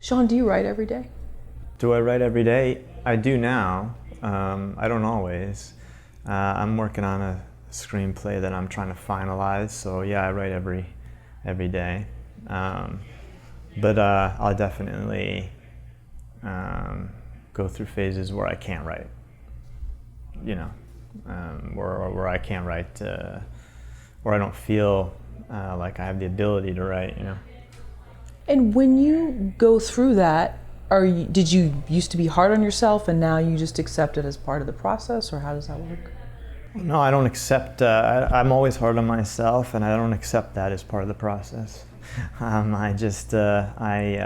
Shawn, do you write every day? Do I write every day? I do now. I don't always. I'm working on a screenplay that I'm trying to finalize, so yeah, I write every day. But I'll definitely go through phases where I can't write. You know, where I can't write, or I don't feel like I have the ability to write. You know. And when you go through that, did you used to be hard on yourself and now you just accept it as part of the process, or how does that work? No, I don't accept, I'm always hard on myself, and I don't accept that as part of the process. I just am.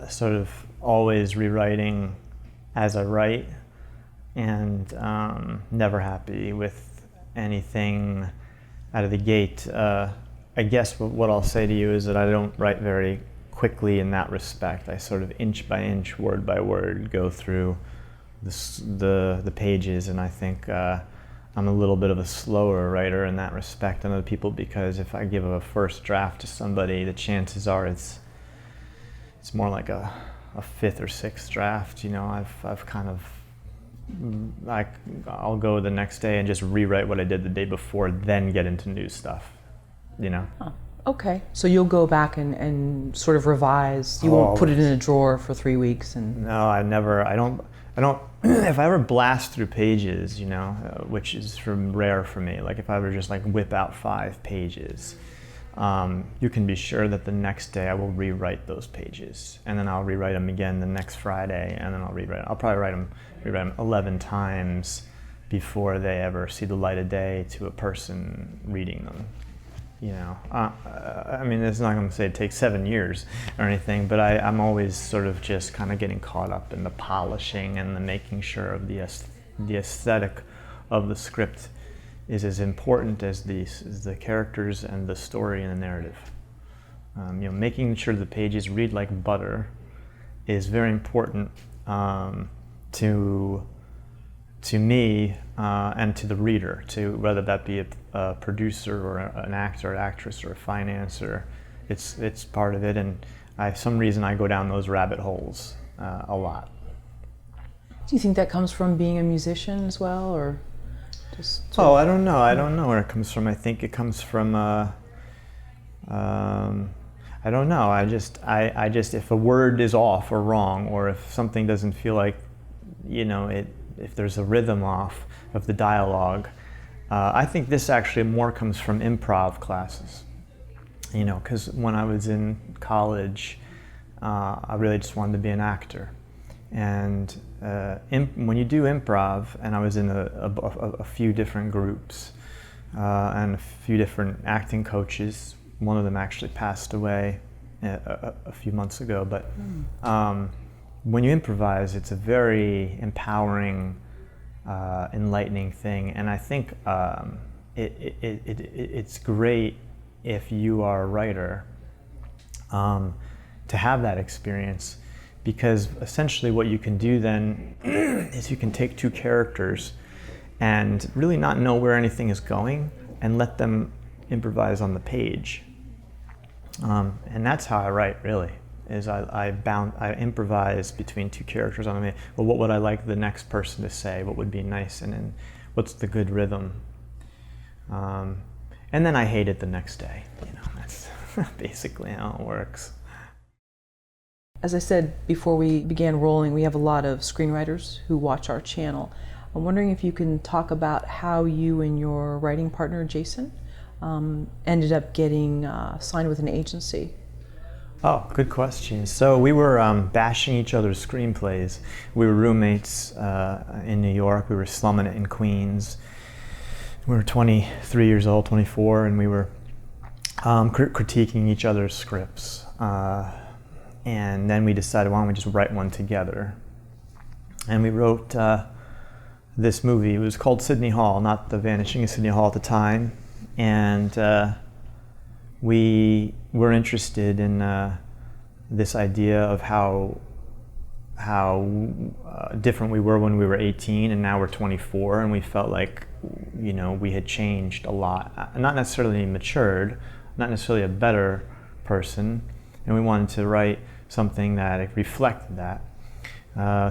Sort of always rewriting as I write, and never happy with anything out of the gate. I guess what I'll say to you is that I don't write very quickly in that respect. I sort of inch by inch, word by word, go through the pages, and I think I'm a little bit of a slower writer in that respect than other people, because if I give a first draft to somebody, the chances are it's more like a fifth or sixth draft. You know, I've kind of, I'll go the next day and just rewrite what I did the day before, then get into new stuff, you know. Oh, okay, so you'll go back and sort of revise. You won't put it in a drawer for 3 weeks and... No, I don't, if I ever blast through pages, you know, which is rare for me, like if I ever just like whip out 5 pages, you can be sure that the next day I will rewrite those pages, and then I'll rewrite them again the next Friday, and then I'll probably rewrite them 11 times before they ever see the light of day to a person reading them. You know, I mean, it's not going to say it takes 7 years or anything, but I'm always sort of just kind of getting caught up in the polishing and the making sure of the aesthetic of the script is as important as the characters and the story and the narrative. You know, making sure the pages read like butter is very important to me and to the reader, to whether that be a producer or an actor, actress, or a financer. It's part of it, and some reason I go down those rabbit holes a lot. Do you think that comes from being a musician as well, or just? I don't know. I don't know where it comes from. I think it comes from. I don't know. I just if a word is off or wrong, or if something doesn't feel like, you know, if there's a rhythm off of the dialogue, I think this actually more comes from improv classes. You know, because when I was in college, I really just wanted to be an actor, and when you do improv, and I was in a few different groups and a few different acting coaches. One of them actually passed away a few months ago, but when you improvise, it's a very empowering, enlightening thing, and I think it's great if you are a writer to have that experience, because essentially what you can do then is you can take 2 characters and really not know where anything is going and let them improvise on the page, and that's how I write, really. Is I improvise between 2 characters on the. Well, what would I like the next person to say? What would be nice, and then what's the good rhythm? And then I hate it the next day. You know, that's basically how it works. As I said before we began rolling, we have a lot of screenwriters who watch our channel. I'm wondering if you can talk about how you and your writing partner, Jason, ended up getting signed with an agency. Oh, good question. So we were bashing each other's screenplays. We were roommates in New York. We were slumming it in Queens. We were 23 years old, 24, and we were critiquing each other's scripts. And then we decided, why don't we just write one together? And we wrote this movie. It was called Sidney Hall, not The Vanishing of Sidney Hall at the time. And we were interested in this idea of how different we were when we were 18, and now we're 24, and we felt like, you know, we had changed a lot. Not necessarily matured, not necessarily a better person, and we wanted to write something that reflected that.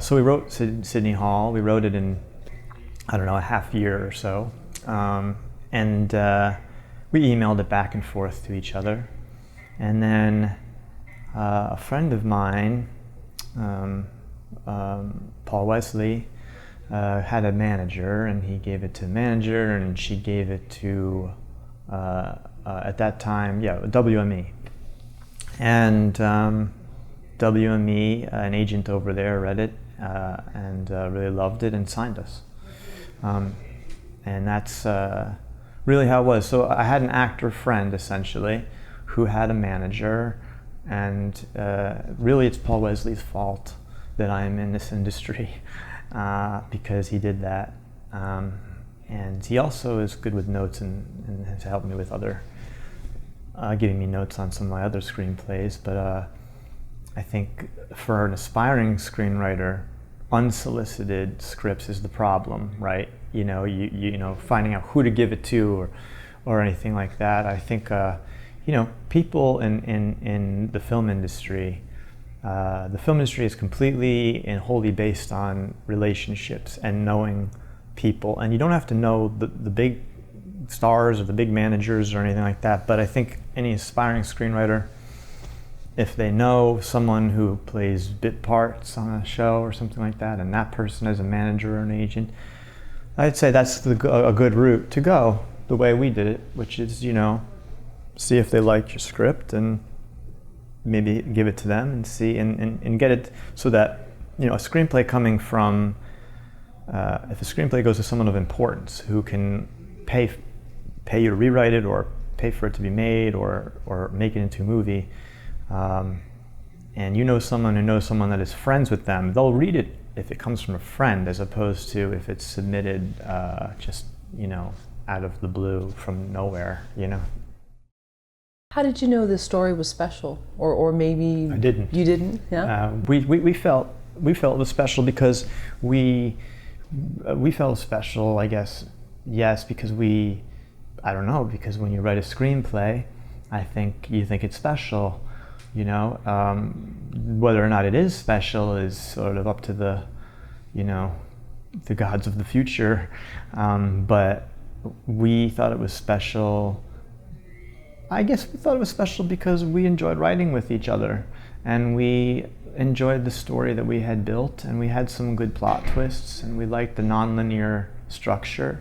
So we wrote Sidney Hall. We wrote it in, I don't know, a half year or so, and we emailed it back and forth to each other. And then a friend of mine, Paul Wesley, had a manager, and he gave it to the manager, and she gave it to, at that time, WME. And WME, an agent over there, read it and really loved it and signed us. And that's really how it was. So I had an actor friend, essentially, who had a manager, and really it's Paul Wesley's fault that I'm in this industry because he did that. And he also is good with notes and has helped me with other, giving me notes on some of my other screenplays. But I think for an aspiring screenwriter, unsolicited scripts is the problem, right? You know, finding out who to give it to or anything like that. I think people in the film industry is completely and wholly based on relationships and knowing people, and you don't have to know the big stars or the big managers or anything like that. But I think any aspiring screenwriter, if they know someone who plays bit parts on a show or something like that, and that person is a manager or an agent, I'd say that's a good route to go, the way we did it, which is, see if they like your script and maybe give it to them and see and get it so that, a screenplay coming from, if a screenplay goes to someone of importance who can pay you to rewrite it or pay for it to be made or make it into a movie, and someone who knows someone that is friends with them, they'll read it if it comes from a friend, as opposed to if it's submitted just out of the blue from nowhere. How did you know this story was special, or maybe I didn't. You didn't? Yeah. We felt it was special because we felt special, I guess. Yes, because because when you write a screenplay, I think you think it's special. Whether or not it is special is sort of up to the gods of the future. But we thought it was special. I guess we thought it was special because we enjoyed writing with each other, and we enjoyed the story that we had built, and we had some good plot twists, and we liked the nonlinear structure,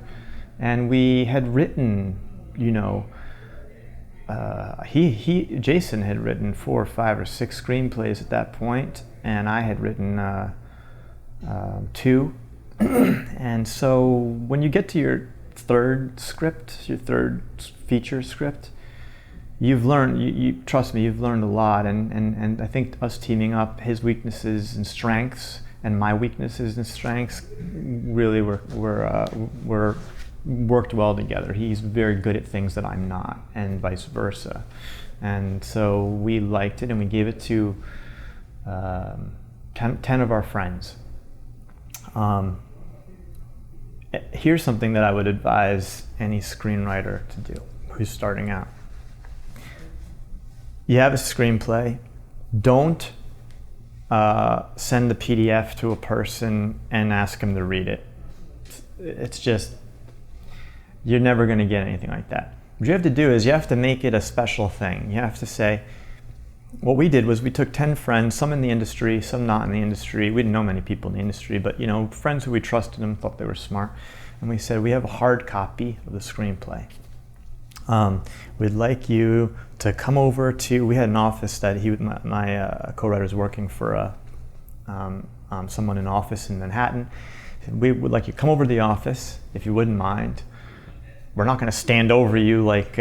and we had written, Jason had written 4 or 5 or 6 screenplays at that point, and I had written 2. And so when you get to your third feature script, you've learned, you trust me, you've learned a lot, and I think us teaming up, his weaknesses and strengths and my weaknesses and strengths really worked well together. He's very good at things that I'm not, and vice versa. And so we liked it, and we gave it to 10 of our friends. Here's something that I would advise any screenwriter to do who's starting out. You have a screenplay, don't send the PDF to a person and ask them to read it. It's just, you're never going to get anything like that. What you have to do is you have to make it a special thing. You have to say, what we did was we took 10 friends, some in the industry, some not in the industry. We didn't know many people in the industry, but friends who we trusted and thought they were smart. And we said, we have a hard copy of the screenplay. We'd like you to come over to, we had an office that my co-writer was working for someone in an office in Manhattan. We would like you to come over to the office, if you wouldn't mind. We're not going to stand over you like,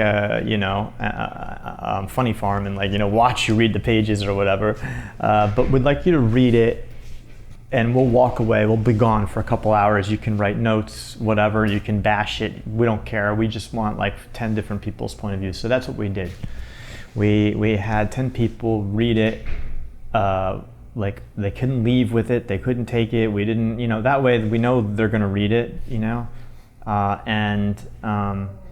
Funny Farm and watch you read the pages or whatever. But we'd like you to read it, and we'll walk away. We'll be gone for a couple hours. You can write notes, whatever. You can bash it. We don't care. We just want 10 different people's point of view. So that's what we did. We had 10 people read it. They couldn't leave with it. They couldn't take it. We didn't, that way we know they're going to read it, and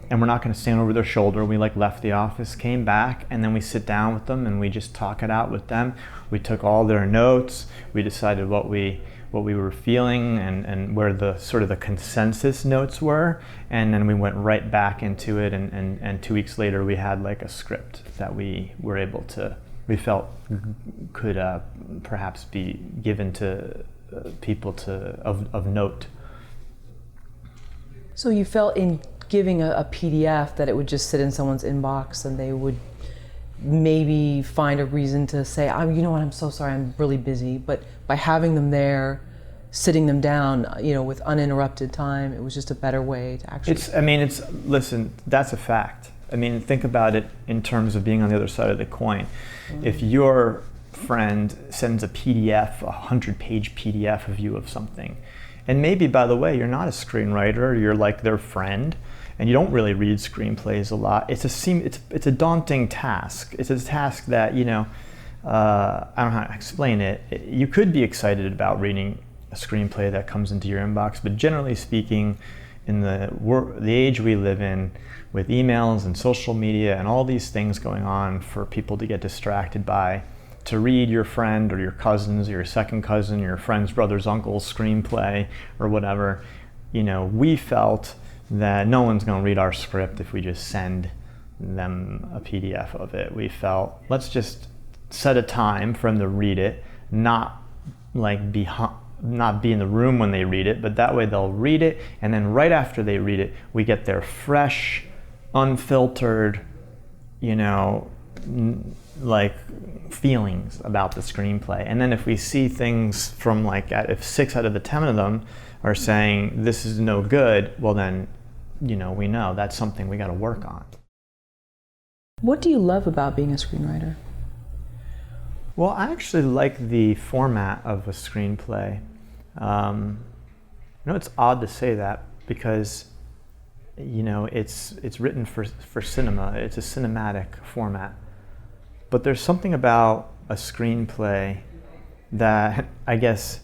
and we're not going to stand over their shoulder. We like left the office, came back, and then we sit down with them and we just talk it out with them. We took all their notes. We decided what we were feeling and where the sort of the consensus notes were, and then we went right back into it, and 2 weeks later we had like a script that we felt could perhaps be given to people of note. So you felt in giving a PDF that it would just sit in someone's inbox and they would maybe find a reason to say, you know what, I'm so sorry, I'm really busy. But by having them there, sitting them down, with uninterrupted time, it was just a better way to actually... Listen, that's a fact. Think about it in terms of being on the other side of the coin. Mm-hmm. If your friend sends a PDF, a 100-page PDF of you of something, and maybe, by the way, you're not a screenwriter, you're like their friend, and you don't really read screenplays a lot, it's a daunting task. It's a task that, I don't know how to explain it. You could be excited about reading a screenplay that comes into your inbox, but generally speaking, in the age we live in, with emails and social media and all these things going on for people to get distracted by, to read your friend or your cousin's or your second cousin, your friend's brother's uncle's screenplay or whatever, we felt that no one's going to read our script if we just send them a PDF of it. We felt, let's just set a time for them to read it, not be in the room when they read it, but that way they'll read it, and then right after they read it, we get their fresh, unfiltered, feelings about the screenplay. And then if we see things from if 6 out of the 10 of them are saying this is no good, well then, we know that's something we got to work on. What do you love about being a screenwriter? Well, I actually like the format of a screenplay. It's odd to say that because, it's written for cinema. It's a cinematic format. But there's something about a screenplay that I guess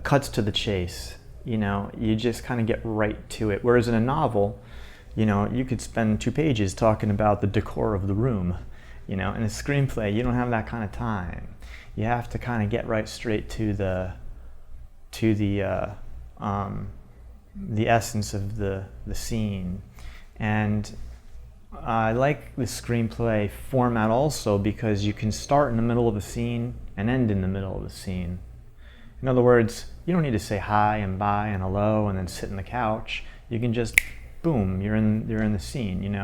cuts to the chase. You just kind of get right to it. Whereas in a novel, you could spend 2 pages talking about the decor of the room. In a screenplay, you don't have that kind of time. You have to kind of get right straight to the essence of the scene. And I like the screenplay format also because you can start in the middle of a scene and end in the middle of the scene. In other words, you don't need to say hi and bye and hello and then sit on the couch. You can just, boom, you're in the scene.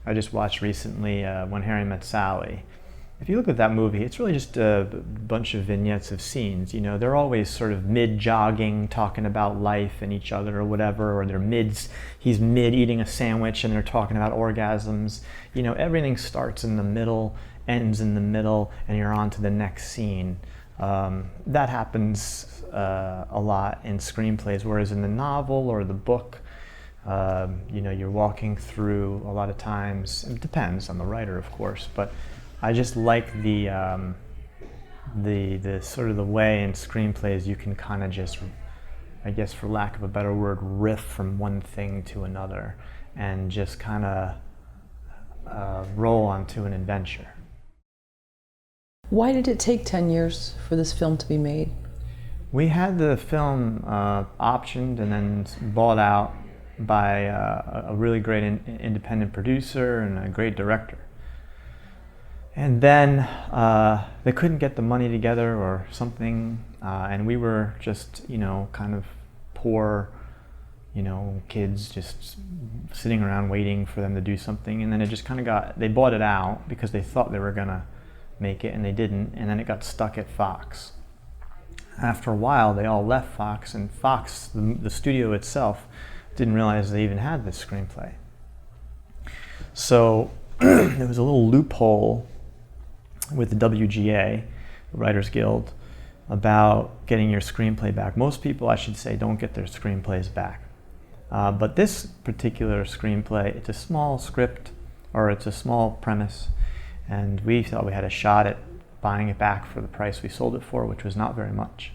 I just watched recently When Harry Met Sally. If you look at that movie, it's really just a bunch of vignettes of scenes. They're always sort of mid-jogging, talking about life and each other or whatever, or he's mid eating a sandwich and they're talking about orgasms. Everything starts in the middle, ends in the middle, and you're on to the next scene. That happens a lot in screenplays, whereas in the novel or the book, you're walking through a lot of times. It depends on the writer, of course, but I just like the sort of the way in screenplays you can kind of just, I guess for lack of a better word, riff from one thing to another and just kind of roll onto an adventure. Why did it take 10 years for this film to be made? We had the film optioned and then bought out by a really great independent producer and a great director. And then they couldn't get the money together or something, and we were just, kind of poor, kids just sitting around waiting for them to do something. And then it just kind of they bought it out because they thought they were gonna make it and they didn't, and then it got stuck at Fox. After a while, they all left Fox, and Fox, the studio itself, didn't realize they even had this screenplay. So there was a little loophole with the WGA, the Writers Guild, about getting your screenplay back. Most people, I should say, don't get their screenplays back. But this particular screenplay, it's a small script, or it's a small premise, and we thought we had a shot at buying it back for the price we sold it for, which was not very much.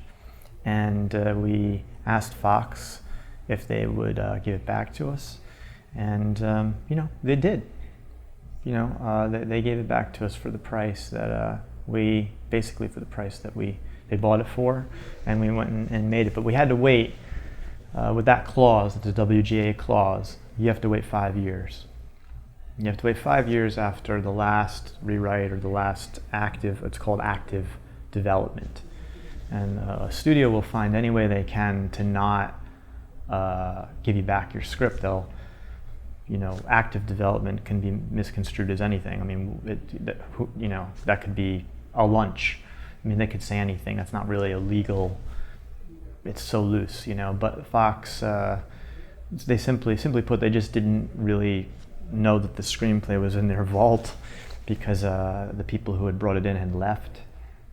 And we asked Fox if they would give it back to us. And you know, they did. You know, they gave it back to us for the price that basically for the price that they bought it for, and we went and made it. But we had to wait with that clause, the WGA clause. You have to wait 5 years. You have to wait 5 years after the last rewrite or the last active. It's called active development, and a studio will find any way they can to not give you back your script. They'll, you know, active development can be misconstrued as anything. I mean, you know, that could be a lunch. I mean, they could say anything. That's not really illegal. It's so loose, you know. But Fox, they simply put, they just didn't really know that the screenplay was in their vault because the people who had brought it in had left,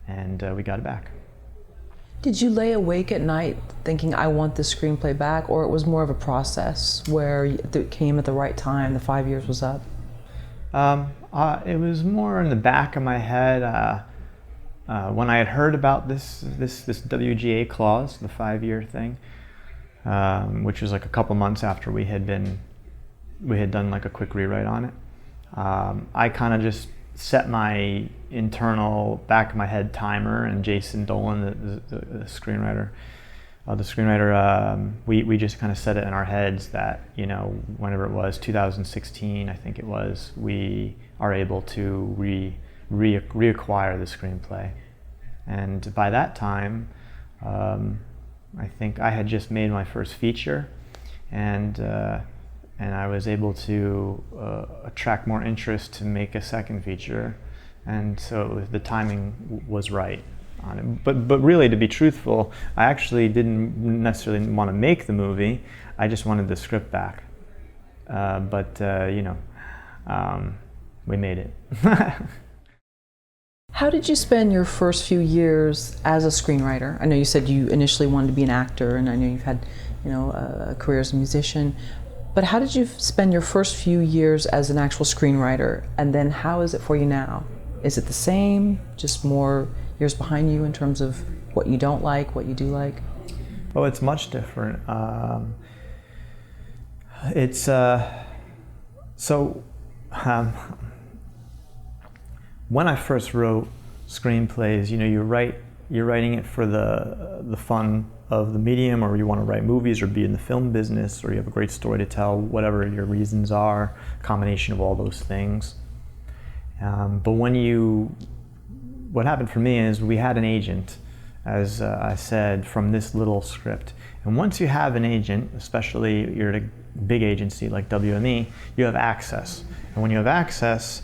and we got it back. Did you lay awake at night thinking, I want this screenplay back, or it was more of a process where it came at the right time, the 5 years was up? It was more in the back of my head. When I had heard about this WGA clause, the 5-year thing, which was like a couple months after we had done like a quick rewrite on it, I kind of just set my internal back of my head timer, and Jason Dolan, the screenwriter, we just kind of set it in our heads that, you know, whenever it was 2016, I think it was, we are able to reacquire the screenplay. And by that time, I think I had just made my first feature, and I was able to attract more interest to make a second feature, and so the timing was right on it. But really, to be truthful, I actually didn't necessarily want to make the movie. I just wanted the script back. You know, we made it. How did you spend your first few years as a screenwriter? I know you said you initially wanted to be an actor, and I know you've had, you know, a career as a musician. But how did you spend your first few years as an actual screenwriter, and then how is it for you now? Is it the same, just more years behind you in terms of what you don't like, what you do like? Well, it's much different. When I first wrote screenplays, you know, you're writing it for the fun of the medium, or you want to write movies or be in the film business, or you have a great story to tell, whatever your reasons are, combination of all those things. But what happened for me is we had an agent, as I said, from this little script. And once you have an agent, especially you're at a big agency like WME, you have access. And when you have access,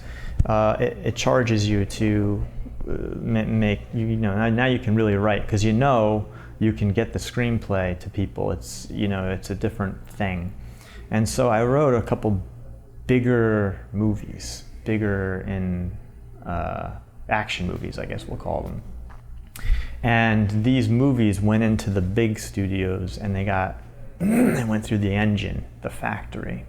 it charges you to make, you know, now you can really write, because you know you can get the screenplay to people. It's, you know, it's a different thing. And so I wrote a couple bigger movies, bigger in action movies, I guess we'll call them. And these movies went into the big studios, and they went through the engine, the factory.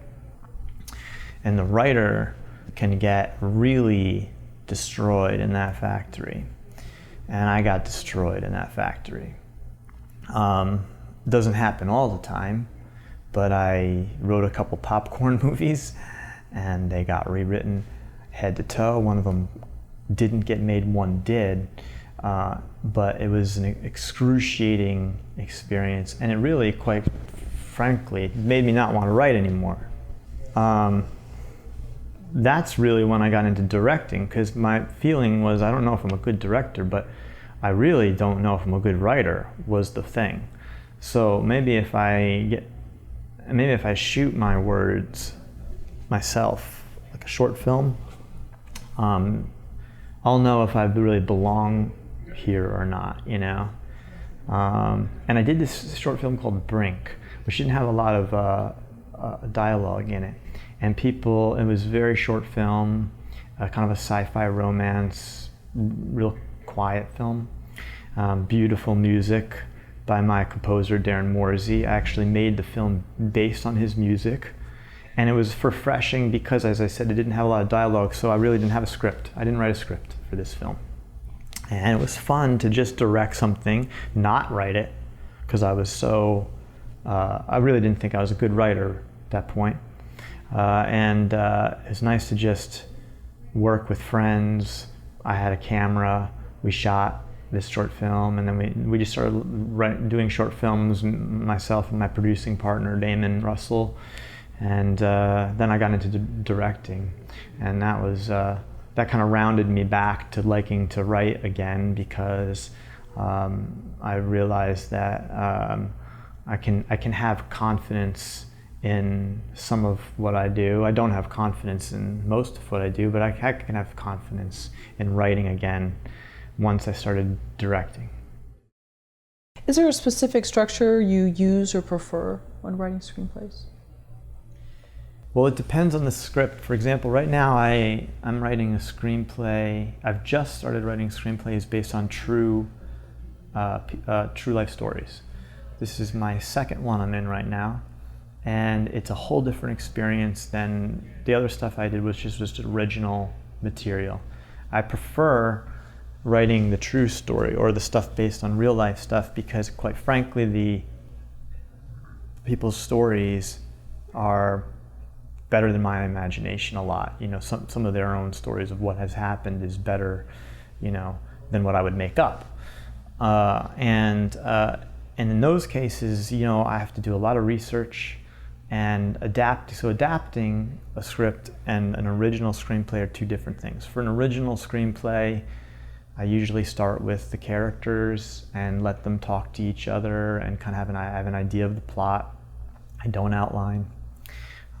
And the writer can get really destroyed in that factory. And I got destroyed in that factory. Doesn't happen all the time, but I wrote a couple popcorn movies, and they got rewritten head to toe. One of them didn't get made, one did, but it was an excruciating experience, and it really, quite frankly, made me not want to write anymore. That's really when I got into directing, because my feeling was, I don't know if I'm a good director, but I really don't know if I'm a good writer, was the thing. So maybe if I shoot my words myself, like a short film, I'll know if I really belong here or not, you know. And I did this short film called Brink, which didn't have a lot of dialogue in it. And it was a very short film, kind of a sci-fi romance, real quiet film. Beautiful music by my composer, Darren Morsey. I actually made the film based on his music. And it was refreshing because, as I said, it didn't have a lot of dialogue, so I really didn't have a script. I didn't write a script for this film. And it was fun to just direct something, not write it, because I was so I really didn't think I was a good writer at that point. And it was nice to just work with friends. I had a camera, we shot this short film, and then we just started doing short films, myself and my producing partner, Damon Russell. And then I got into directing, and that was that kind of rounded me back to liking to write again, because I realized that I can have confidence in some of what I do. I don't have confidence in most of what I do, but I can have confidence in writing again once I started directing. Is there a specific structure you use or prefer when writing screenplays? Well, it depends on the script. For example, right now I'm writing a screenplay. I've just started writing screenplays based on true life stories. This is my second one I'm in right now, and it's a whole different experience than the other stuff I did, which is just original material. I prefer writing the true story or the stuff based on real life stuff, because quite frankly the people's stories are better than my imagination a lot. You know, some of their own stories of what has happened is better, you know, than what I would make up. And in those cases, you know, I have to do a lot of research and adapt. So adapting a script and an original screenplay are two different things. For an original screenplay, I usually start with the characters and let them talk to each other and kind of have an idea of the plot. I don't outline.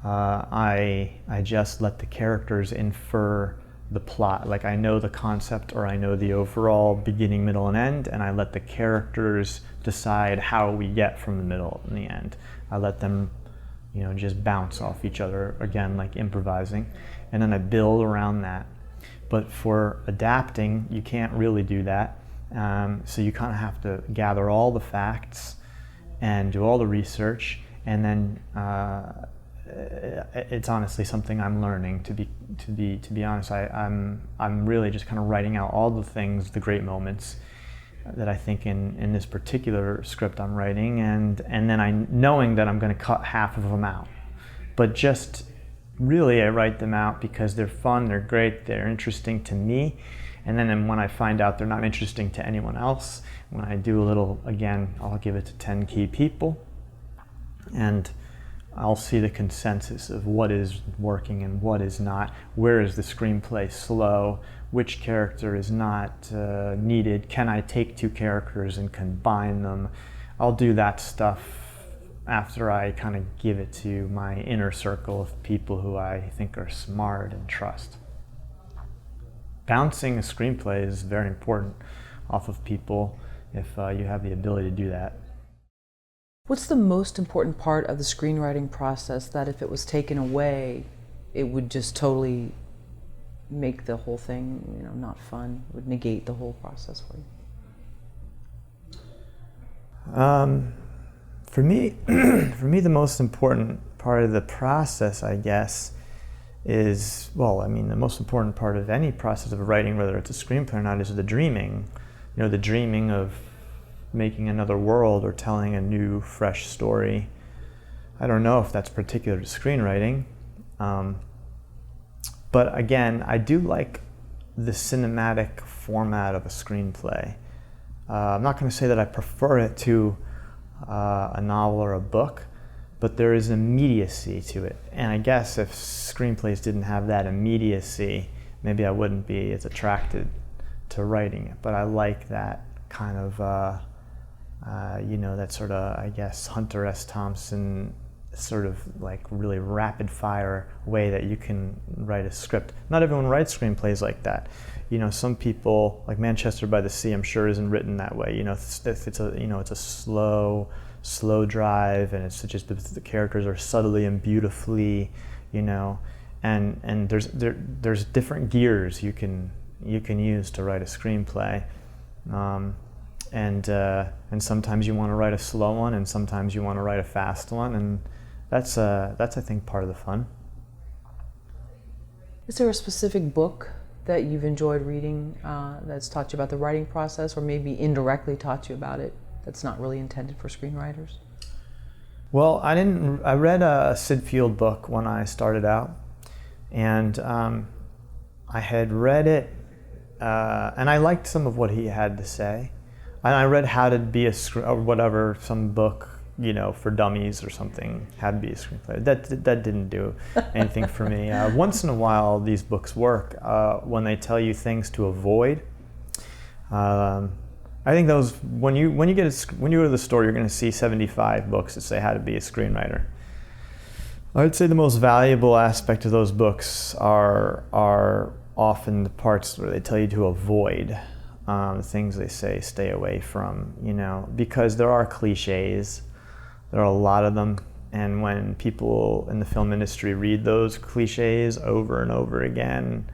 I just let the characters infer the plot. Like, I know the concept, or I know the overall beginning, middle, and end, and I let the characters decide how we get from the middle and the end. I let them, you know, just bounce off each other, again, like improvising, and then I build around that. But for adapting, you can't really do that. So you kind of have to gather all the facts and do all the research, and then it's honestly something I'm learning. To be honest, I'm really just kind of writing out all the things, the great moments that I think in this particular script I'm writing, and then knowing that I'm going to cut half of them out. But just really, I write them out because they're fun, they're great, they're interesting to me. And then when I find out they're not interesting to anyone else, when I do a little, again, I'll give it to 10 key people, and I'll see the consensus of what is working and what is not. Where is the screenplay slow? Which character is not needed? Can I take two characters and combine them? I'll do that stuff after I kind of give it to my inner circle of people who I think are smart and trust. Bouncing a screenplay is very important off of people if you have the ability to do that. What's the most important part of the screenwriting process that if it was taken away, it would just totally make the whole thing, you know, not fun, would negate the whole process for you? For me, the most important part of the process, I guess, is, well, I mean, the most important part of any process of writing, whether it's a screenplay or not, is the dreaming. You know, the dreaming of making another world or telling a new, fresh story. I don't know if that's particular to screenwriting. But again, I do like the cinematic format of a screenplay. I'm not going to say that I prefer it to a novel or a book, but there is immediacy to it. And I guess if screenplays didn't have that immediacy, maybe I wouldn't be as attracted to writing it. But I like that kind of, you know, that sort of, I guess, Hunter S. Thompson sort of like really rapid fire way that you can write a script. Not everyone writes screenplays like that. You know, some people, like Manchester by the Sea, I'm sure isn't written that way. You know, it's a slow drive, and it's just the characters are subtly and beautifully, you know, and there's different gears you can use to write a screenplay. And sometimes you want to write a slow one, and sometimes you want to write a fast one, and that's I think part of the fun. Is there a specific book that you've enjoyed reading that's taught you about the writing process, or maybe indirectly taught you about it, that's not really intended for screenwriters? Well, I read a Sid Field book when I started out, and I had read it, and I liked some of what he had to say. And I read How to Be or whatever, some book, for dummies or something, How to Be a Screenplay. That didn't do anything for me. Once in a while, these books work when they tell you things to avoid. I think those when you go to the store, you're going to see 75 books that say how to be a screenwriter. I would say the most valuable aspect of those books are often the parts where they tell you to avoid the things they say stay away from, because there are cliches. There are a lot of them, and when people in the film industry read those cliches over and over again,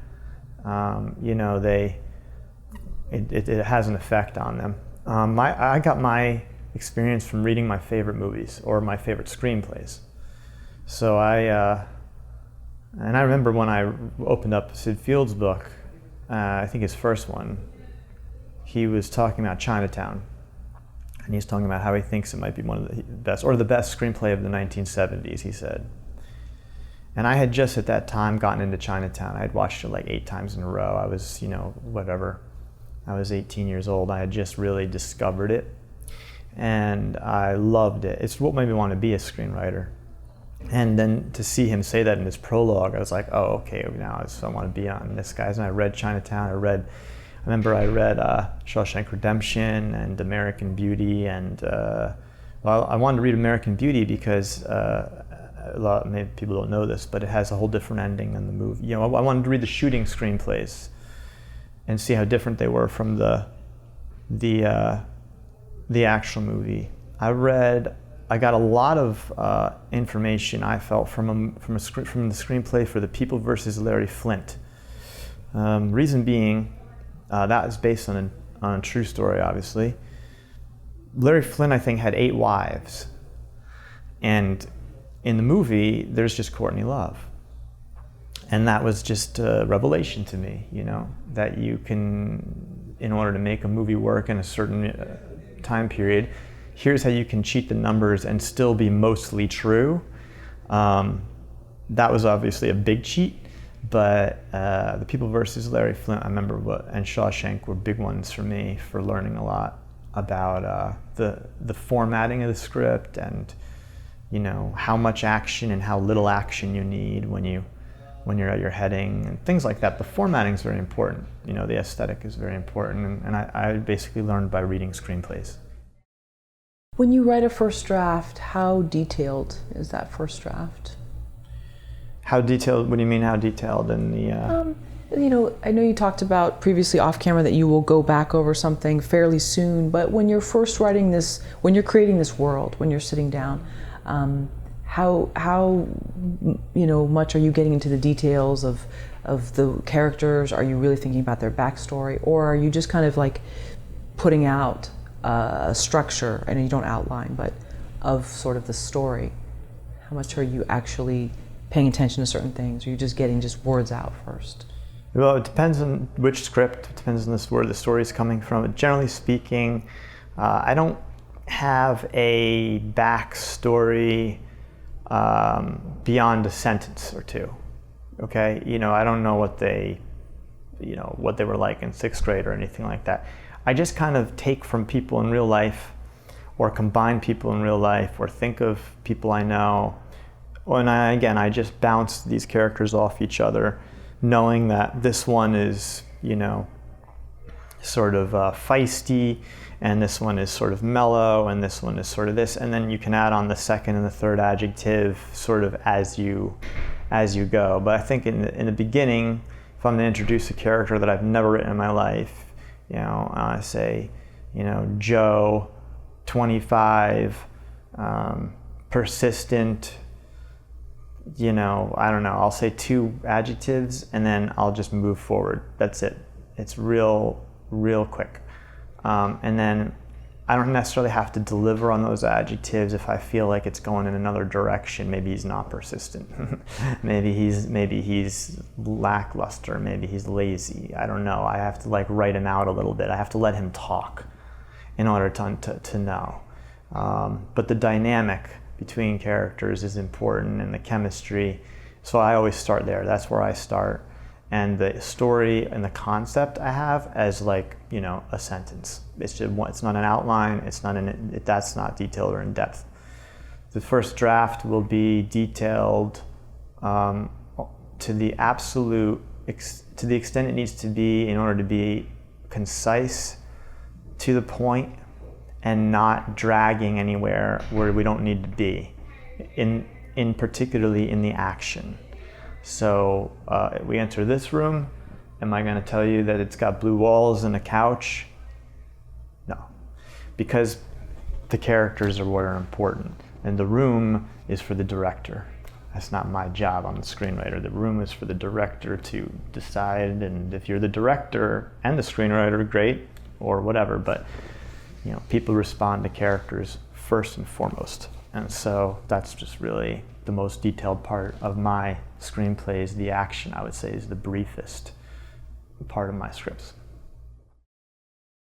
it has an effect on them. I got my experience from reading my favorite movies or my favorite screenplays. So I remember when I opened up Sid Field's book, I think his first one, he was talking about Chinatown. And he's talking about how he thinks it might be one of the best, or the best screenplay of the 1970s, he said. And I had just at that time gotten into Chinatown. I had watched it like 8 times in a row. I was, I was 18 years old. I had just really discovered it, and I loved it. It's what made me want to be a screenwriter. And then to see him say that in his prologue, I was like, oh, okay, now I want to be on this guy's. And I read Chinatown. I remember I read Shawshank Redemption and American Beauty, and I wanted to read American Beauty because maybe people don't know this, but it has a whole different ending than the movie. I wanted to read the shooting screenplays and see how different they were from the actual movie. I got a lot of information, I felt, from the screenplay for The People versus Larry Flint. Reason being, that is based on a true story, obviously. Larry Flint, I think, had 8 wives, and in the movie, there's just Courtney Love. And that was just a revelation to me, that you can, in order to make a movie work in a certain time period, here's how you can cheat the numbers and still be mostly true. That was obviously a big cheat, but The People versus Larry Flint, I remember, and Shawshank were big ones for me for learning a lot about the formatting of the script and, how much action and how little action you need when you're at your heading and things like that. The formatting is very important. The aesthetic is very important, and I basically learned by reading screenplays. When you write a first draft, how detailed is that first draft? How detailed? What do you mean, how detailed in the... I know you talked about previously off camera that you will go back over something fairly soon, but when you're first writing this, when you're creating this world, when you're sitting down, how much are you getting into the details of the characters? Are you really thinking about their backstory, or are you just kind of like putting out a structure, and you don't outline, but of sort of the story? How much are you actually paying attention to certain things, or are you just getting words out first? Well, it depends on which script. It depends on where the story is coming from. But generally speaking, I don't have a backstory beyond a sentence or two. Okay, I don't know what they were like in 6th grade or anything like that. I just kind of take from people in real life, or combine people in real life, or think of people I know. And I just bounce these characters off each other, knowing that this one is, sort of feisty, and this one is sort of mellow, and this one is sort of this, and then you can add on the second and the third adjective sort of as you go. But I think in the beginning, if I'm to introduce a character that I've never written in my life, I say, Joe, 25, persistent, I don't know, I'll say 2 adjectives and then I'll just move forward. That's it. It's real quick. And then I don't necessarily have to deliver on those adjectives if I feel like it's going in another direction. Maybe he's not persistent. maybe he's lackluster. Maybe he's lazy. I don't know. I have to write him out a little bit. I have to let him talk in order to know. But the dynamic between characters is important, and the chemistry. So I always start there. That's where I start. And the story and the concept I have as like, you know, a sentence. It's not an outline. That's not detailed or in depth. The first draft will be detailed to the extent it needs to be in order to be concise, to the point, and not dragging anywhere where we don't need to be, in particularly in the action. So we enter this room. Am I going to tell you that it's got blue walls and a couch? No, because the characters are what are important, and the room is for the director. That's not my job. I'm the screenwriter. The room is for the director to decide, and if you're the director and the screenwriter, great, or whatever, but you know, people respond to characters first and foremost. And so that's just really the most detailed part of my screenplays. The action, I would say, is the briefest part of my scripts.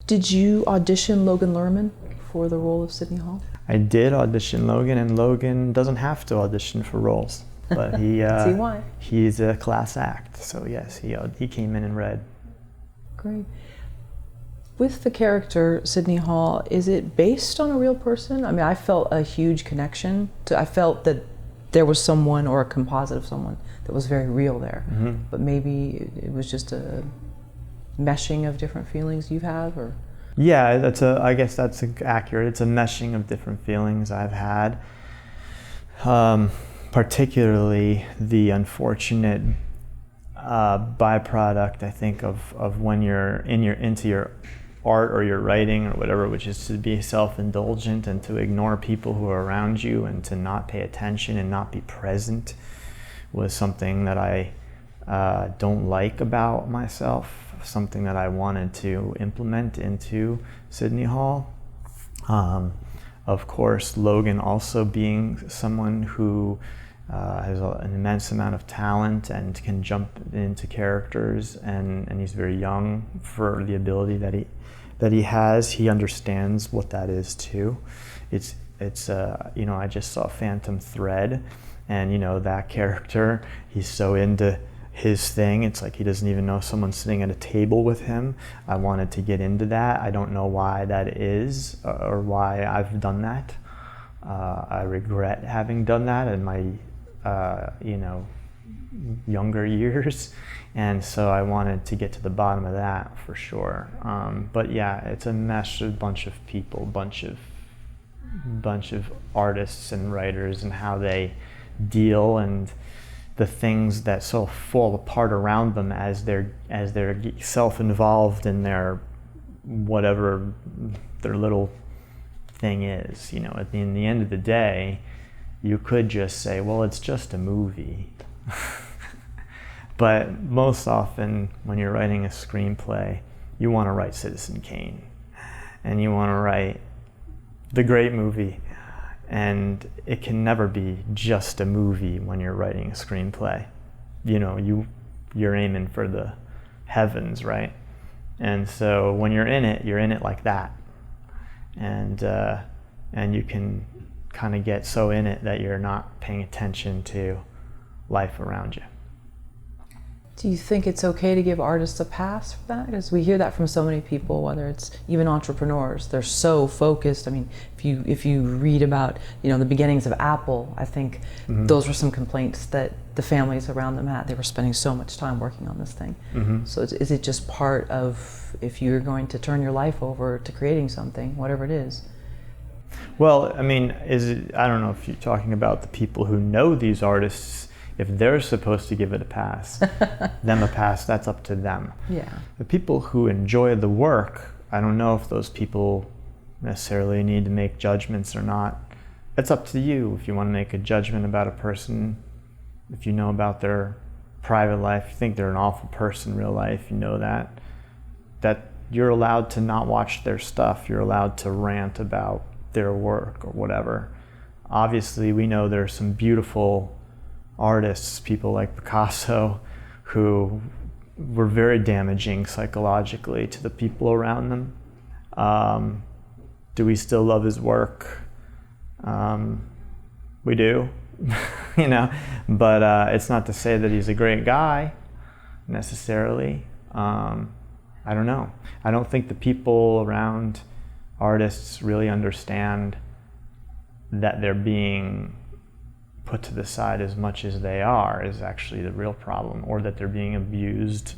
Did you audition Logan Lerman for the role of Sidney Hall? I did audition Logan, and Logan doesn't have to audition for roles, but he See why? He's a class act. So yes, he came in and read. Great. With the character Sidney Hall, is it based on a real person? I mean, I felt a huge connection I felt that there was someone, or a composite of someone, that was very real there. Mm-hmm. But maybe it was just a meshing of different feelings you have, or? Yeah, I guess that's accurate. It's a meshing of different feelings I've had. Particularly the unfortunate byproduct, I think, of when you're into your art or your writing or whatever, which is to be self-indulgent and to ignore people who are around you and to not pay attention and not be present, was something that I don't like about myself, something that I wanted to implement into Sidney Hall. Of course, Logan also being someone who has an immense amount of talent and can jump into characters, and he's very young for the ability that he has. He understands what that is too. It's you know, I just saw Phantom Thread, and you know, that character, he's so into his thing, it's like he doesn't even know someone's sitting at a table with him. I wanted to get into that. I don't know why that is, or why I've done that. I regret having done that in my you know, younger years, and so I wanted to get to the bottom of that for sure. But yeah, it's a mesh of a bunch of people, bunch of artists and writers, and how they deal, and the things that sort of fall apart around them as they're self-involved in their whatever their little thing is. You know, in the end of the day, you could just say, well, it's just a movie. But most often when you're writing a screenplay, you want to write Citizen Kane, and you want to write the great movie. And it can never be just a movie when you're writing a screenplay. You know, you're aiming for the heavens, right? And so when you're in it like that. And you can kind of get so in it that you're not paying attention to life around you. Do you think it's okay to give artists a pass for that? Because we hear that from so many people, whether it's even entrepreneurs. They're so focused. I mean, if you read about, you know, the beginnings of Apple, I think those were some complaints that the families around them had. They were spending so much time working on this thing. So is it just part of, if you're going to turn your life over to creating something, whatever it is? Well, I mean, I don't know if you're talking about the people who know these artists. If they're supposed to give it a pass, that's up to them. Yeah. The people who enjoy the work, I don't know if those people necessarily need to make judgments or not. It's up to you if you want to make a judgment about a person. If you know about their private life, you think they're an awful person in real life, you know that you're allowed to not watch their stuff. You're allowed to rant about their work or whatever. Obviously, we know there's some beautiful artists, people like Picasso, who were very damaging psychologically to the people around them. Do we still love his work? We do, you know, but it's not to say that he's a great guy necessarily. I don't know. I don't think the people around artists really understand that they're being put to the side as much as they are is actually the real problem, or that they're being abused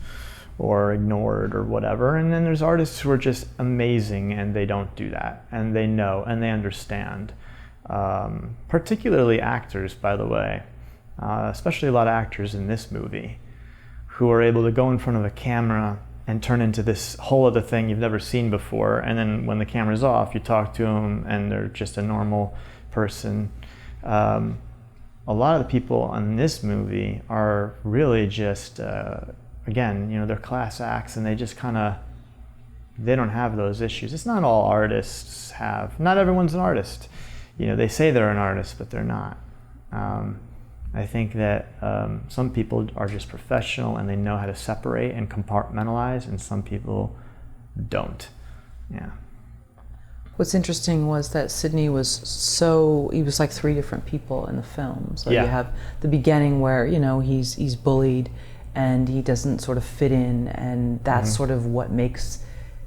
or ignored or whatever. And then there's artists who are just amazing and they don't do that, and they know and they understand. Particularly actors, by the way, especially a lot of actors in this movie who are able to go in front of a camera and turn into this whole other thing you've never seen before, and then when the camera's off, you talk to them and they're just a normal person. A lot of the people in this movie are really just, again, you know, they're class acts, and they just they don't have those issues. It's not all artists have. Not everyone's an artist. You know, they say they're an artist, but they're not. I think that some people are just professional and they know how to separate and compartmentalize, and some people don't. Yeah. What's interesting was that Sidney was he was like three different people in the film. So Yeah. you have the beginning where, you know, he's bullied and he doesn't sort of fit in, and that's sort of what makes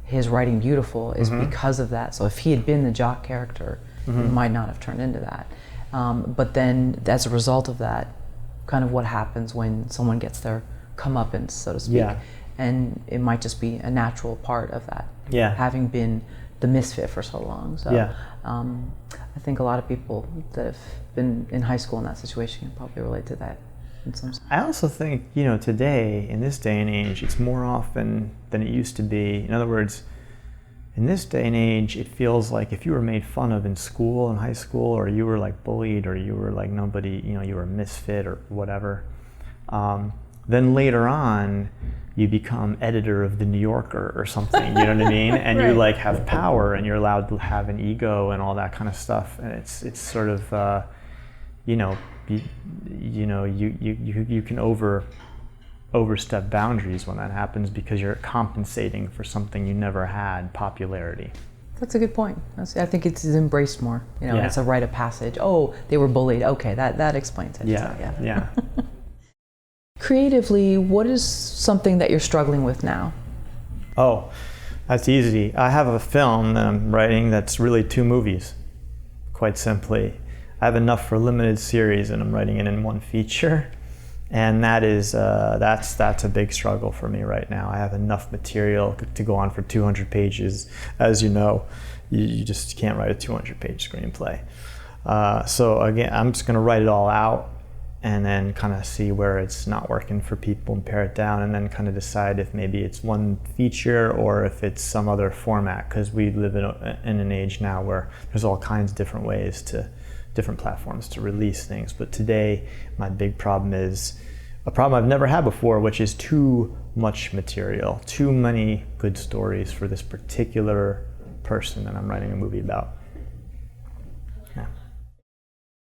his writing beautiful, is because of that. So if he had been the jock character, it might not have turned into that. But then, as a result of that, kind of what happens when someone gets their comeuppance, so to speak. Yeah. And it might just be a natural part of that, Yeah. having been the misfit for so long. So Yeah. I think a lot of people that have been in high school in that situation can probably relate to that in some sense. I also think, you know, today, in this day and age, it's more often than it used to be. In other words, in this day and age, it feels like if you were made fun of in school, in high school, or you were like bullied, or you were like nobody, you know, you were a misfit or whatever, then later on, you become editor of the New Yorker or something, you know what I mean? And Right. you like have power, and you're allowed to have an ego and all that kind of stuff. And it's sort of, you know, you can overstep boundaries when that happens, because you're compensating for something you never had, popularity. That's a good point. I think it's embraced more. You know, Yeah. it's a rite of passage. Oh, they were bullied. Okay, that explains it. Yeah, So, yeah. Creatively, what is something that you're struggling with now? Oh, that's easy. I have a film that I'm writing that's really 2 movies, quite simply. I have enough for a limited series, and I'm writing it in 1 feature. And that is, that's a big struggle for me right now. I have enough material to go on for 200 pages. As you know, you just can't write a 200-page screenplay. So again, I'm just gonna write it all out, and then kind of see where it's not working for people and pare it down, and then kind of decide if maybe it's 1 feature or if it's some other format, because we live in an age now where there's all kinds of different ways different platforms to release things. But today, my big problem is a problem I've never had before, which is too much material, too many good stories for this particular person that I'm writing a movie about.